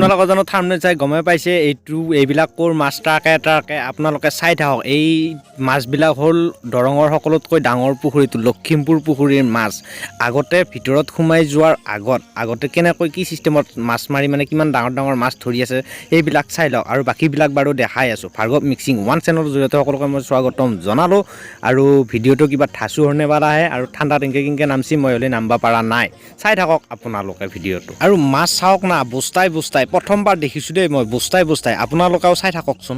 আপোনালোকে জানো থাম্বনেইল চাই গমে পাইছে এইবিলাক ক'ৰ মাছ ট্ৰাকে আপোনালোকে চাই থাকক। এই মাছবিলাক হ'ল দৰঙৰ সকলোতকৈ ডাঙৰ পুখুৰীটো লখিমপুৰ পুখুৰীৰ মাছ। আগতে ভিতৰত সোমাই যোৱাৰ আগতে কেনেকৈ কি চিষ্টেমত মাছ মাৰি মানে কিমান ডাঙৰ ডাঙৰ মাছ ধৰি আছে এইবিলাক চাই লওক। আৰু বাকীবিলাক বাৰু দেখাই আছোঁ। ভাৰ্গৱ মিক্সিং ওৱান চেনেলৰ জৰিয়তে সকলোকে মই স্বাগতম জনালোঁ। আৰু ভিডিঅ'টো কিবা ঠাচু হৰণে বাৰ আহে আৰু ঠাণ্ডা টিংকে নামচি মই হ'লে নাম্বা পাৰা নাই। চাই থাকক আপোনালোকে ভিডিঅ'টো। আৰু মাছ চাওক না বস্তাই প্ৰথমবাৰ দেখিছোঁ দেই মই বস্তাই আপোনালোকেও চাই থাককচোন।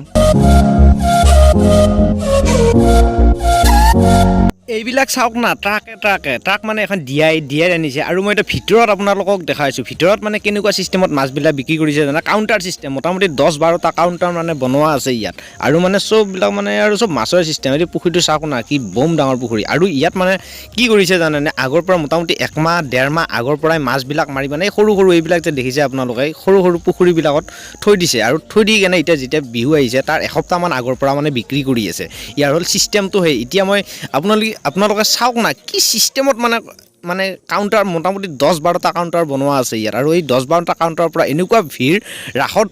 এইবিলাক চাওক না ট্ৰাক মানে এখন দিয়াই আনিছে। আৰু মই এতিয়া ভিতৰত আপোনালোকক দেখাইছোঁ। ভিতৰত মানে কেনেকুৱা চিষ্টেমত মাছবিলাক বিক্ৰী কৰিছে জানা, কাউণ্টাৰ চিষ্টেম মোটামুটি 10-12টা কাউণ্টাৰ মানে বনোৱা আছে ইয়াত। আৰু মানে চববিলাক মানে আৰু চব মাছৰ চিষ্টেম। এই পুখুৰীটো চাওক না কি বম ডাঙৰ পুখুৰী। আৰু ইয়াত মানে কি কৰিছে জানেনে, আগৰ পৰা মোটামুটি 1-1.5 মাহ আগৰ পৰাই মাছবিলাক মাৰি মানে সৰু এইবিলাক যে দেখিছে আপোনালোকে সৰু পুখুৰীবিলাকত থৈ দিছে। আৰু থৈ দি কেনে এতিয়া যেতিয়া বিহু আহিছে তাৰ এসপ্তাহমান আগৰ পৰা মানে বিক্ৰী কৰি আছে। ইয়াৰ হ'ল চিষ্টেমটো সেই এতিয়া মই আপোনালোকে চাওক না কি চিষ্টেমত মানে কাউণ্টাৰ মোটামুটি 10-12টা কাউণ্টাৰ বনোৱা আছে ইয়াত। আৰু এই 10-12টা কাউণ্টাৰৰ পৰা এনেকুৱা ভিৰ ৰাসত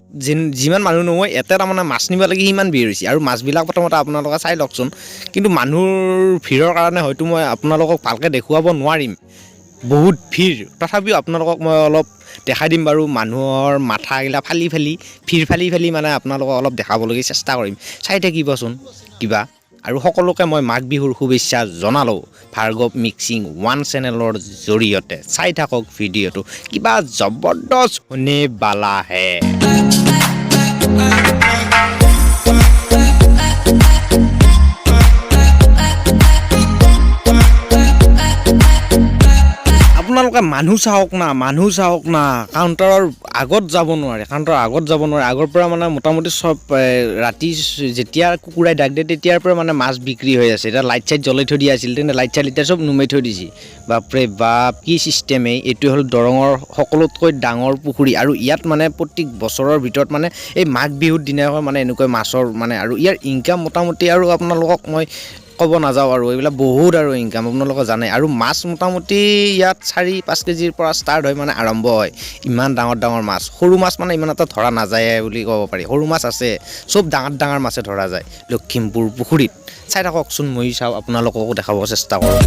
যিমান মানুহ নহয় ইয়াতে তাৰমানে মাছ নিব লাগে সিমান ভিৰ হৈছে। আৰু মাছবিলাক প্ৰথমতে আপোনালোকে চাই লওকচোন। কিন্তু মানুহৰ ভিৰৰ কাৰণে হয়তো মই আপোনালোকক ভালকৈ দেখুৱাব নোৱাৰিম, বহুত ভিৰ। তথাপিও আপোনালোকক মই অলপ দেখাই দিম বাৰু। মানুহৰ মাথাগিলা ভিৰ ফালি মানে আপোনালোকক অলপ দেখাবলৈকে চেষ্টা কৰিম। চাই থাকিবচোন কিবা। আৰু সকলোকে মই মাঘ বিহুৰ শুভেচ্ছা জনালোঁ ভাৰ্গৱ মিক্সিং ওৱান চেনেলৰ জৰিয়তে। চাই থাকক ভিডিঅ'টো, কিবা জবৰদস্ত হোনে বালা হে। আপোনালোকে মানুহ চাওক না কাউণ্টাৰৰ আগত যাব নোৱাৰে। আগৰ পৰা মানে মোটামুটি চব ৰাতি যেতিয়া কুকুৰাই ডাক দিয়ে তেতিয়াৰ পৰা মানে মাছ বিক্ৰী হৈ আছে। এতিয়া লাইট চাইট জ্বলাই থৈ দিয়া আছিল, তেনে লাইট চাইট এতিয়া চব নুমাই থৈ দিছে। বাপৰে বাপ কি চিষ্টেমেই। এইটো হ'ল দৰঙৰ সকলোতকৈ ডাঙৰ পুখুৰী। আৰু ইয়াত মানে প্ৰত্যেক বছৰৰ ভিতৰত মানে এই মাঘ বিহুৰ দিনাখন মানে এনেকৈ মাছৰ মানে আৰু ইয়াৰ ইনকাম মোটামুটি আৰু আপোনালোকক মই ক'ব নাযাওঁ আৰু এইবিলাক বহুত আৰু ইনকাম আপোনালোকে জানে। আৰু মাছ মোটামুটি ইয়াত 4-5 কেজিৰ পৰা ষ্টাৰ্ট হয় মানে আৰম্ভ হয়। ইমান ডাঙৰ মাছ। সৰু মাছ মানে ইমান এটা ধৰা নাযায় বুলি ক'ব পাৰি। সৰু মাছ আছে, চব ডাঙৰ মাছে ধৰা যায় লখিমপুৰ পুখুৰীত। চাই থাককচোন, মই চাওঁ আপোনালোককো দেখাব চেষ্টা কৰোঁ।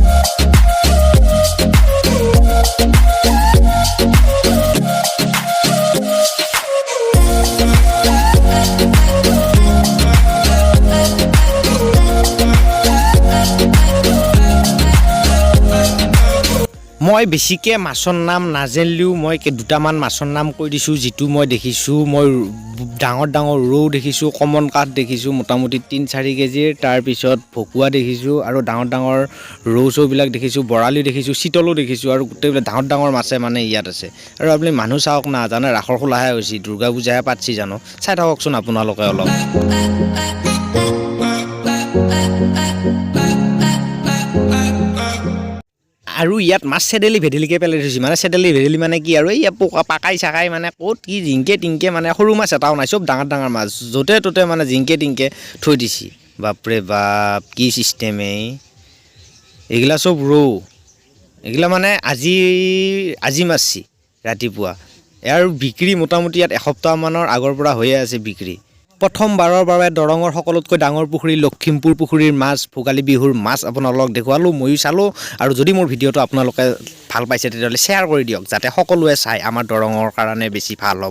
মই বেছিকৈ মাছৰ নাম নাজানিলেও মই দুটামান মাছৰ নাম কৈ দিছোঁ যিটো মই দেখিছোঁ। মই ডাঙৰ ৰৌ দেখিছোঁ, কমন কাঠ দেখিছোঁ মোটামুটি 3-4 কেজিৰ। তাৰপিছত ভকুৱা দেখিছোঁ আৰু ডাঙৰ ৰৌ চৌবিলাক দেখিছোঁ, বৰালি দেখিছোঁ, চিতলো দেখিছোঁ। আৰু গোটেইবিলাক ডাঙৰ মাছে মানে ইয়াত আছে। আৰু আপুনি মানুহ চাওক না, জানে ৰাসৰ খোলাহে হৈছে, দুৰ্গা পূজাহে পাতছি জানো। চাই থাককচোন আপোনালোকে অলপ। আৰু ইয়াত মাছ চেডেলি ভেদেলিকৈ পেলাই থৈছে। মানে চেডেলি ভেদেলি মানে কি আৰু এই পাকাই চাকাই মানে ক'ত কি জিংকে টিংকে মানে সৰু মাছ এটাও নাই, চব ডাঙৰ মাছ য'তে ত'তে মানে জিংকে টিংকে থৈ দিছে। বাপৰে বাপ কি চিষ্টেমেই। এইগিলা চব ৰৌ, এইগিলা মানে আজি মাৰছি ৰাতিপুৱা। ইয়াৰ বিক্ৰী মোটামুটি ইয়াত এসপ্তাহমানৰ আগৰ পৰা হৈয়ে আছে বিক্ৰী। প্ৰথমবাৰৰ বাবে দৰঙৰ সকলোতকৈ ডাঙৰ পুখুৰী লখিমপুৰ পুখুৰীৰ মাছ, ভোগালী বিহুৰ মাছ আপোনালোকক দেখুৱালোঁ, ময়ো চালোঁ। আৰু যদি মোৰ ভিডিঅ'টো আপোনালোকে ভাল পাইছে তেতিয়াহ'লে শ্বেয়াৰ কৰি দিয়ক, যাতে সকলোৱে চাই আমাৰ দৰঙৰ কাৰণে বেছি ভাল হ'ব।